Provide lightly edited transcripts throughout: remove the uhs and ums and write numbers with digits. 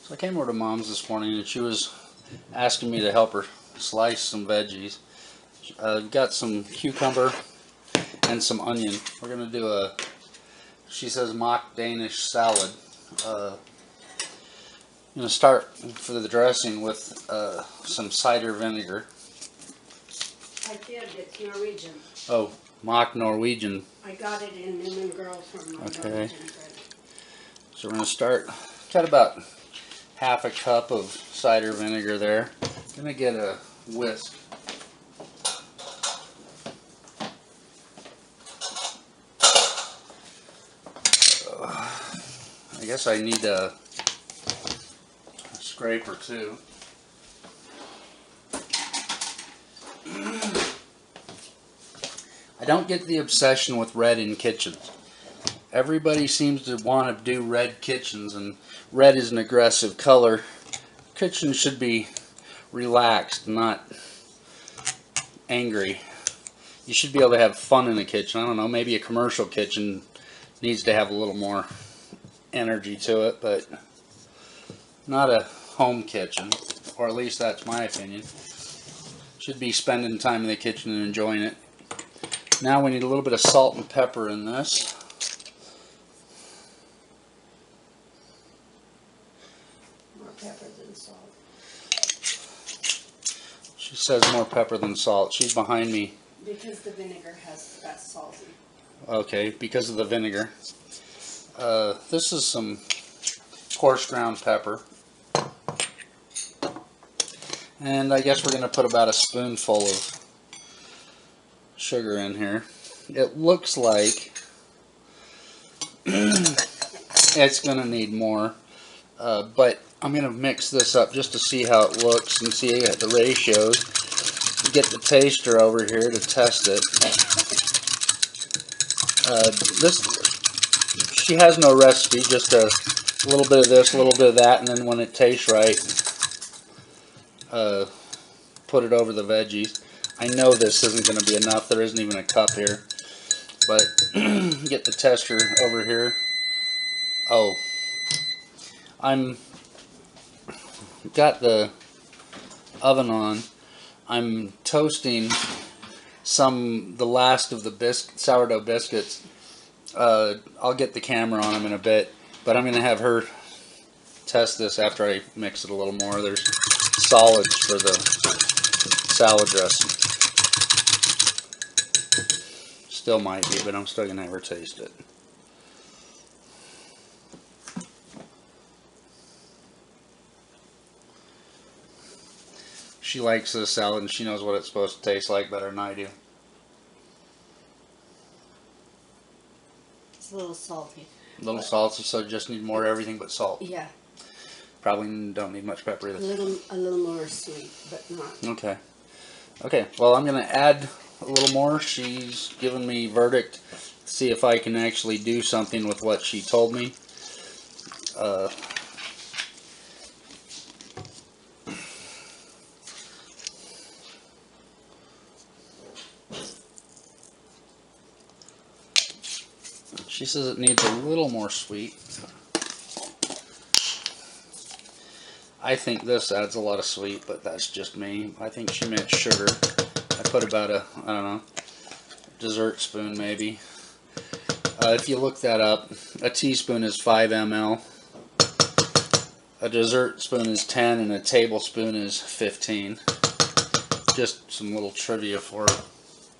So I came over to Mom's this morning and she was asking me to help her slice some veggies. Got some cucumber and some onion. We're going to do a, she says, mock Danish salad. I'm going to start for the dressing with some cider vinegar. I did, it's Norwegian. Oh, mock Norwegian. I got it in Newman Girl from my Norwegian bread. So we're going to start, got about half a cup of cider vinegar there. I'm going to get a whisk. I guess I need a scraper too. I don't get the obsession with red in kitchens. Everybody seems to want to do red kitchens, and red is an aggressive color. Kitchens should be relaxed, not angry. You should be able to have fun in a kitchen. I don't know, maybe a commercial kitchen needs to have a little more energy to it, but not a home kitchen, or at least that's my opinion. Should be spending time in the kitchen and enjoying it. Now we need a little bit of salt and pepper in this. More pepper than salt. She says more pepper than salt. She's behind me. Because the vinegar has got salty. Okay, because of the vinegar. This is some coarse ground pepper. And I guess we're going to put about a spoonful of sugar in here. It looks like it's going to need more, but I'm going to mix this up just to see how it looks and see the ratios. Get the taster over here to test it. She has no recipe, just a little bit of this, a little bit of that, and then when it tastes right, put it over the veggies. I know this isn't going to be enough. There isn't even a cup here. But get the tester over here. Oh, I'm got the oven on. I'm toasting the last of the sourdough biscuits. I'll get the camera on them in a bit, but I'm going to have her test this after I mix it a little more. There's solids for the salad dressing. Still might be, but I'm still going to have her taste it. She likes this salad and she knows what it's supposed to taste like better than I do. It's a little salty. A little salty, so just need more everything but salt. Yeah. Probably don't need much pepper either. A little more sweet, but not. Okay. Okay, well I'm going to add a little more. She's given me verdict to see if I can actually do something with what she told me. She says it needs a little more sweet. I think this adds a lot of sweet, but that's just me. I think she meant sugar. I put about I don't know, dessert spoon maybe. If you look that up, a teaspoon is 5 ml. A dessert spoon is 10 and a tablespoon is 15. Just some little trivia for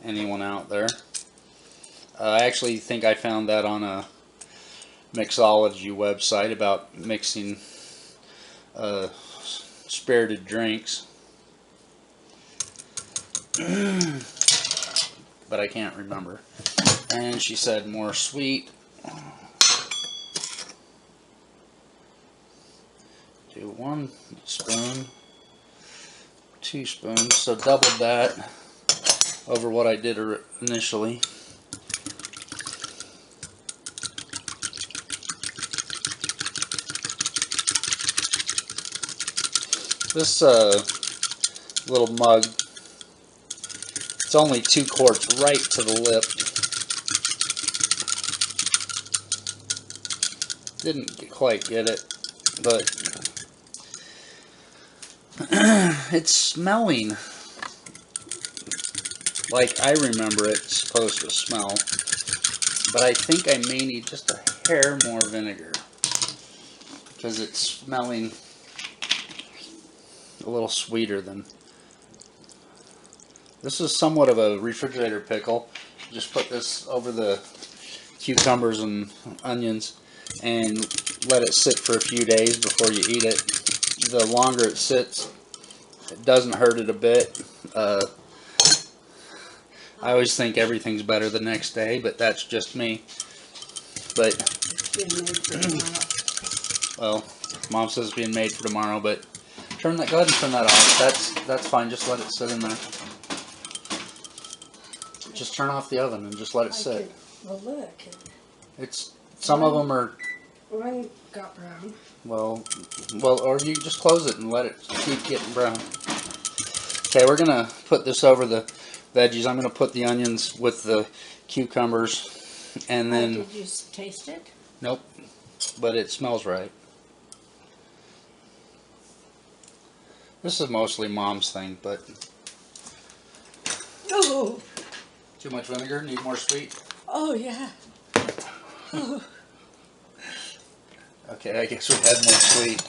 anyone out there. I actually think I found that on a mixology website about mixing spirited drinks. But I can't remember. And she said more sweet. Do 1 spoon, 2 spoons, so double that over what I did initially. This little mug, it's only 2 quarts right to the lip. Didn't quite get it, but It's smelling like I remember it's supposed to smell, but I think I may need just a hair more vinegar because it's smelling a little sweeter than. This is somewhat of a refrigerator pickle. Just put this over the cucumbers and onions and let it sit for a few days before you eat it. The longer it sits, it doesn't hurt it a bit. I always think everything's better the next day, but that's just me. But It's being made for tomorrow. well, Mom says it's being made for tomorrow, but go ahead and turn that off. That's fine. Just let it sit in there. Just turn off the oven and just let it sit. Well, look. It's some of them are One got brown. well, or you just close it and let it keep getting brown. Okay, we're gonna put this over the veggies. I'm gonna put the onions with the cucumbers, and then. Did you taste it? Nope, but it smells right. This is mostly Mom's thing, but. Oh. Too much vinegar? Need more sweet? Oh yeah. Oh. Okay, I guess we had more sweet.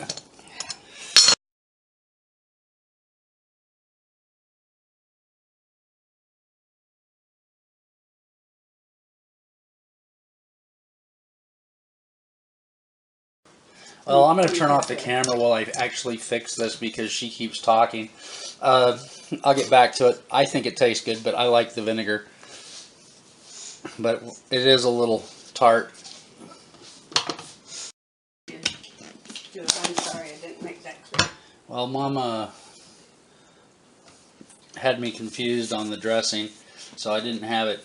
Well, I'm going to turn off the camera while I actually fix this because she keeps talking. I'll get back to it. I think it tastes good, but I like the vinegar. But it is a little tart. I'm sorry, I didn't make that clear. Well, Mama had me confused on the dressing, so I didn't have it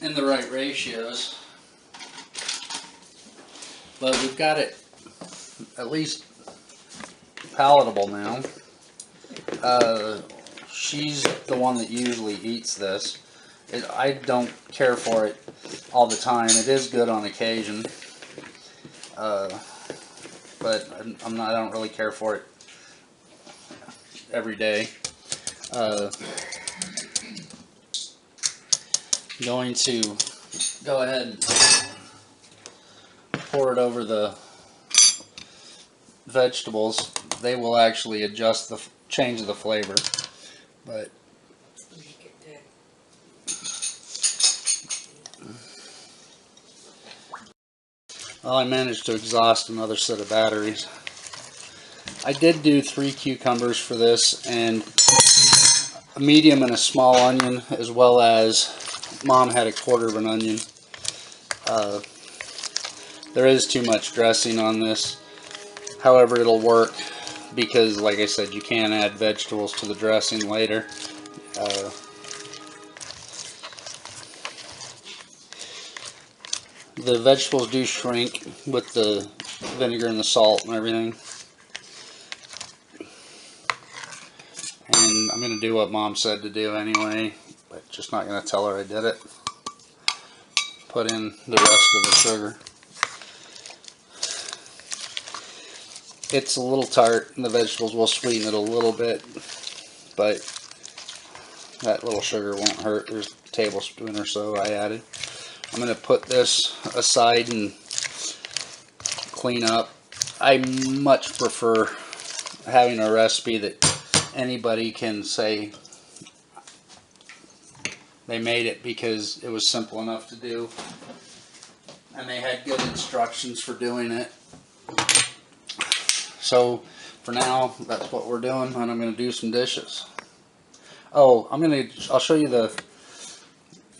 in the right ratios. But we've got it at least palatable now. She's the one that usually eats this. I don't care for it all the time. It is good on occasion, but I don't really care for it every day. Going to go ahead and pour it over the vegetables. They will actually adjust change the flavor, but well, I managed to exhaust another set of batteries. I did do 3 cucumbers for this, and a medium and a small onion, as well as Mom had a quarter of an onion. There is too much dressing on this. However, it'll work because, like I said, you can add vegetables to the dressing later. The vegetables do shrink with the vinegar and the salt and everything. And I'm going to do what Mom said to do anyway, but just not going to tell her I did it. Put in the rest of the sugar. It's a little tart, and the vegetables will sweeten it a little bit, but that little sugar won't hurt. There's a tablespoon or so I added. I'm going to put this aside and clean up. I much prefer having a recipe that anybody can say they made it because it was simple enough to do, and they had good instructions for doing it. So for now, that's what we're doing, and I'm going to do some dishes. Oh, I'll show you the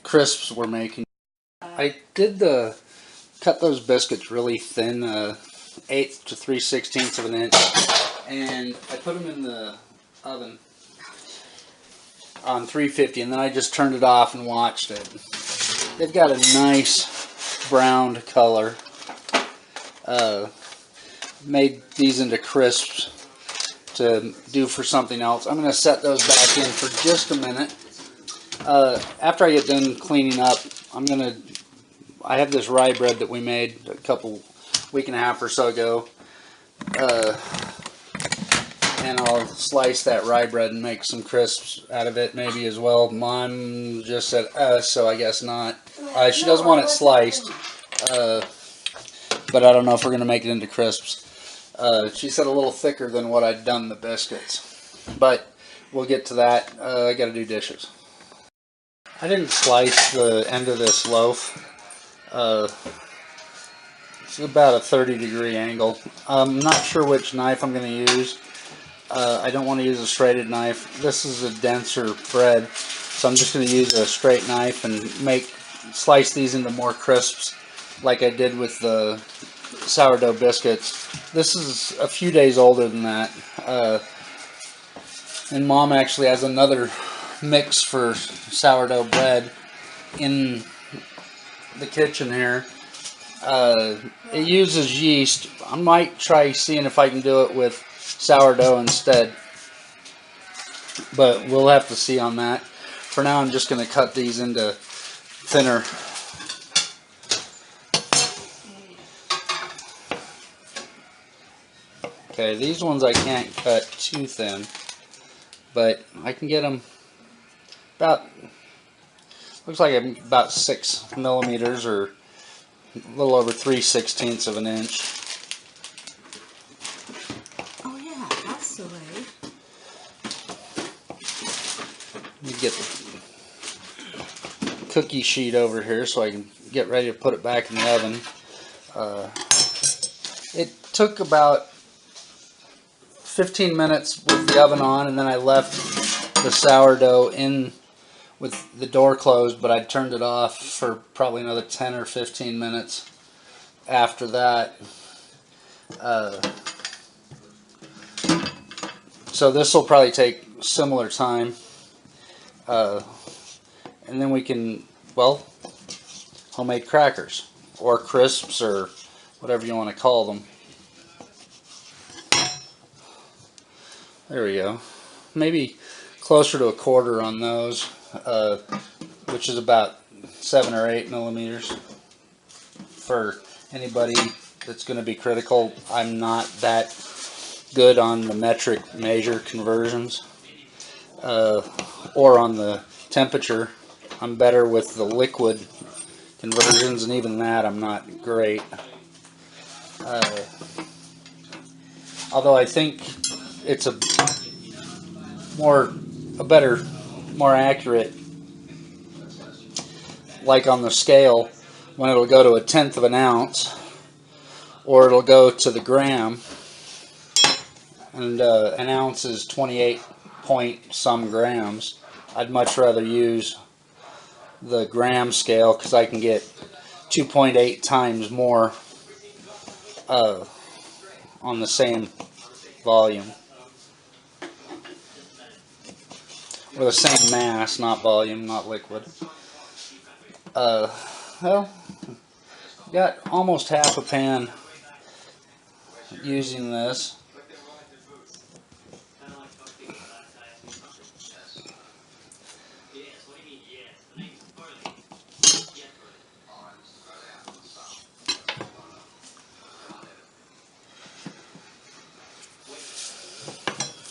crisps we're making. I did cut those biscuits really thin, 1/8 to 3/16 of an inch, and I put them in the oven on 350, and then I just turned it off and watched it. They've got a nice browned color. Made these into crisps to do for something else. I'm going to set those back in for just a minute. After I get done cleaning up, I have this rye bread that we made a week and a half or so ago. and I'll slice that rye bread and make some crisps out of it maybe as well. Mom just said so I guess not. She does want it sliced, but I don't know if we're going to make it into crisps. She said a little thicker than what I'd done the biscuits, but we'll get to that. I got to do dishes. I didn't slice the end of this loaf. It's about a 30-degree angle. I'm not sure which knife I'm going to use. I don't want to use a serrated knife. This is a denser bread, so I'm just going to use a straight knife and slice these into more crisps like I did with the sourdough biscuits. This is a few days older than that. And Mom actually has another mix for sourdough bread in the kitchen here. It uses yeast. I might try seeing if I can do it with sourdough instead, but we'll have to see on that. For now, I'm just going to cut these into thinner. Okay, these ones I can't cut too thin, but I can get them about, looks like about 6 millimeters, or a little over 3/16 of an inch. Oh yeah, that's the way. Let me get the cookie sheet over here so I can get ready to put it back in the oven. It took about 15 minutes with the oven on, and then I left the sourdough in with the door closed, but I turned it off for probably another 10 or 15 minutes after that. So this will probably take similar time. And then we can, well, homemade crackers or crisps or whatever you want to call them. There we go. Maybe closer to a quarter on those, which is about 7 or 8 millimeters. For anybody that's going to be critical, I'm not that good on the metric measure conversions or on the temperature. I'm better with the liquid conversions, and even that I'm not great. Although I think it's a better, more accurate, like on the scale, when it'll go to 1/10 of an ounce, or it'll go to the gram, and an ounce is 28 point some grams. I'd much rather use the gram scale because I can get 2.8 times more on the same volume. Or the same mass, not volume, not liquid. Well, got almost half a pan using this.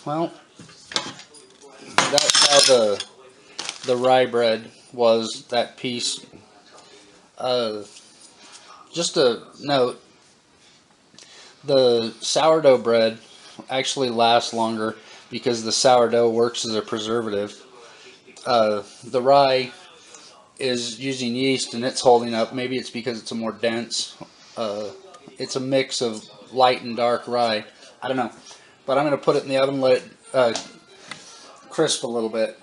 Well, that's how the rye bread was, that piece. Just a note, the sourdough bread actually lasts longer because the sourdough works as a preservative. The rye is using yeast and it's holding up. Maybe it's because it's a more dense, it's a mix of light and dark rye. I don't know. But I'm going to put it in the oven and let it crisp a little bit.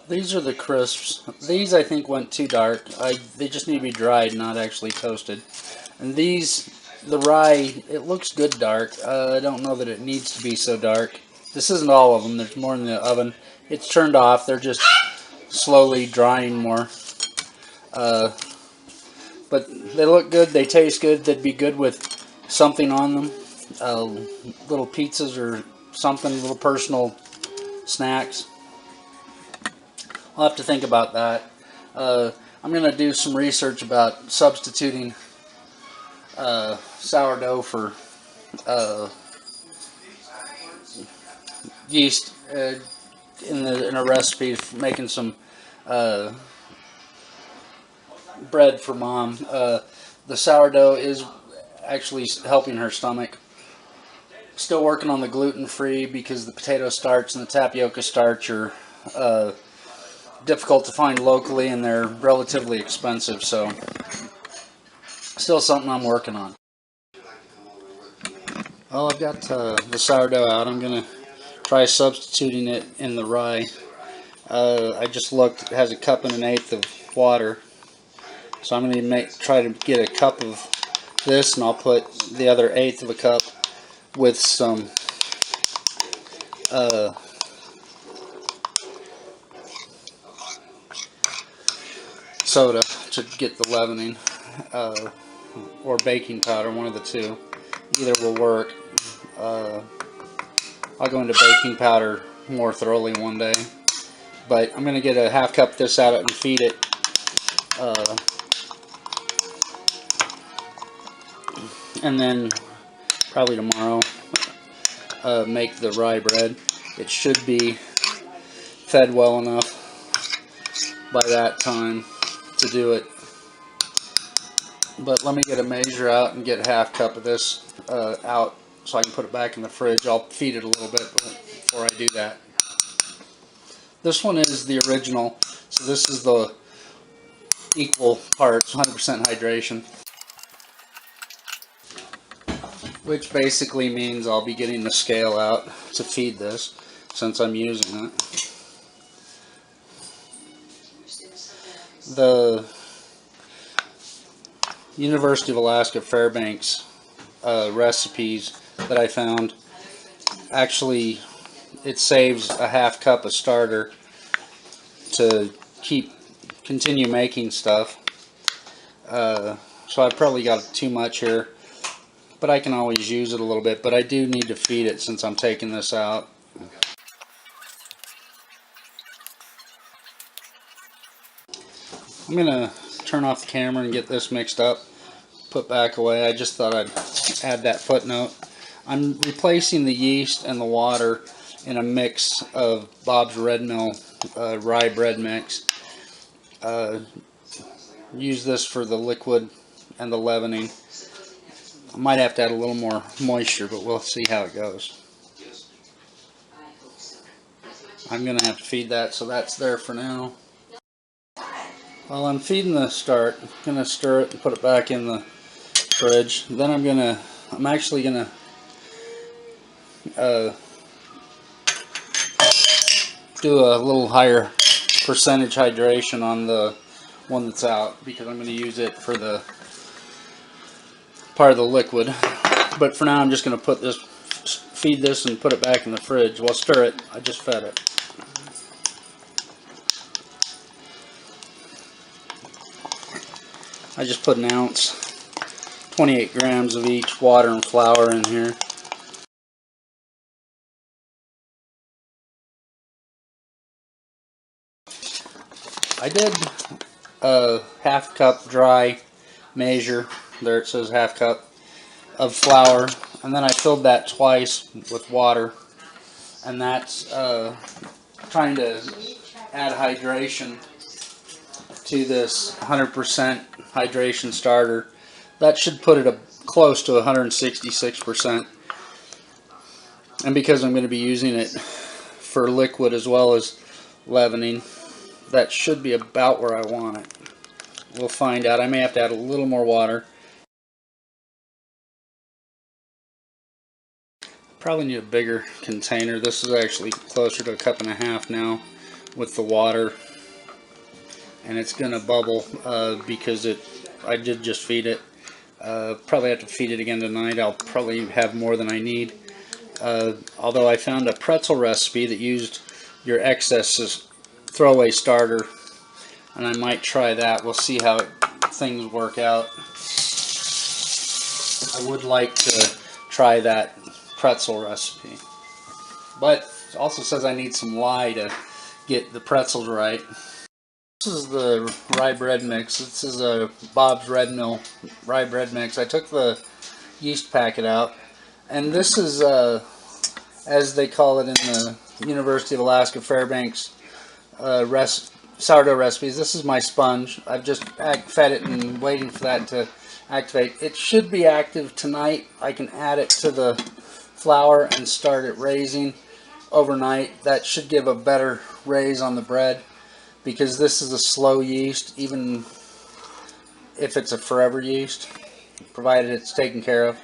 These are the crisps. These I think went too dark. They just need to be dried, not actually toasted. And these, the rye, it looks good dark. I don't know that it needs to be so dark. This isn't all of them. There's more in the oven. It's turned off. They're just slowly drying more. But they look good. They taste good. They'd be good with something on them. Little pizzas or something, little personal snacks. I'll have to think about that. I'm going to do some research about substituting sourdough for yeast in a recipe for making some bread for Mom. The sourdough is actually helping her stomach. Still working on the gluten-free because the potato starch and the tapioca starch are difficult to find locally and they're relatively expensive. So still something I'm working on. Well, I've got the sourdough out. I'm going to try substituting it in the rye. I just looked. It has a cup and an eighth of water. So I'm going to try to get a cup of this, and I'll put the other eighth of a cup with some soda to get the leavening, or baking powder, one of the two. Either will work. I'll go into baking powder more thoroughly one day. But I'm going to get a half cup of this out and feed it. And then probably tomorrow make the rye bread. It should be fed well enough by that time to do it. But let me get a measure out and get a half cup of this out so I can put it back in the fridge. I'll feed it a little bit before I do that. This one is the original, so this is the equal parts, 100% hydration. Which basically means I'll be getting the scale out to feed this since I'm using it. The University of Alaska Fairbanks recipes that I found, actually it saves a half cup of starter to continue making stuff. So I've probably got too much here, but I can always use it a little bit. But I do need to feed it since I'm taking this out. I'm gonna turn off the camera and get this mixed up, put back away. I just thought I'd add that footnote. I'm replacing the yeast and the water in a mix of Bob's Red Mill rye bread mix. Use this for the liquid and the leavening. I might have to add a little more moisture, but we'll see how it goes. I'm going to have to feed that, so that's there for now. While I'm feeding the start, I'm going to stir it and put it back in the fridge. Then I'm actually going to do a little higher percentage hydration on the one that's out, because I'm going to use it for the part of the liquid. But for now I'm just going to feed this and put it back in the fridge. Well, stir it. I just fed it. I just put an ounce, 28 grams of each water and flour in here. I did a half cup dry measure, there it says half cup of flour, and then I filled that twice with water, and that's trying to add hydration to this 100% hydration starter. That should put it close to 166%, and because I'm going to be using it for liquid as well as leavening, that should be about where I want it. We'll find out. I may have to add a little more water. Probably need a bigger container. This is actually closer to a cup and a half now with the water, and it's gonna bubble because I did just feed it. Probably have to feed it again tonight. I'll probably have more than I need. Although I found a pretzel recipe that used your excess throwaway starter, and I might try that. We'll see how things work out. I would like to try that pretzel recipe, but it also says I need some lye to get the pretzels right. This is the rye bread mix. This is a Bob's Red Mill rye bread mix. I took the yeast packet out, and this is as they call it in the University of Alaska Fairbanks sourdough recipes. This is my sponge. I've just fed it and waiting for that to activate. It should be active tonight. I can add it to the flour and start it raising overnight. That should give a better raise on the bread, because this is a slow yeast, even if it's a forever yeast, provided it's taken care of.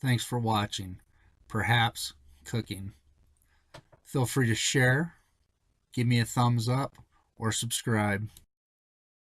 Thanks for watching Perhaps Cooking. Feel free to share, give me a thumbs up, or subscribe.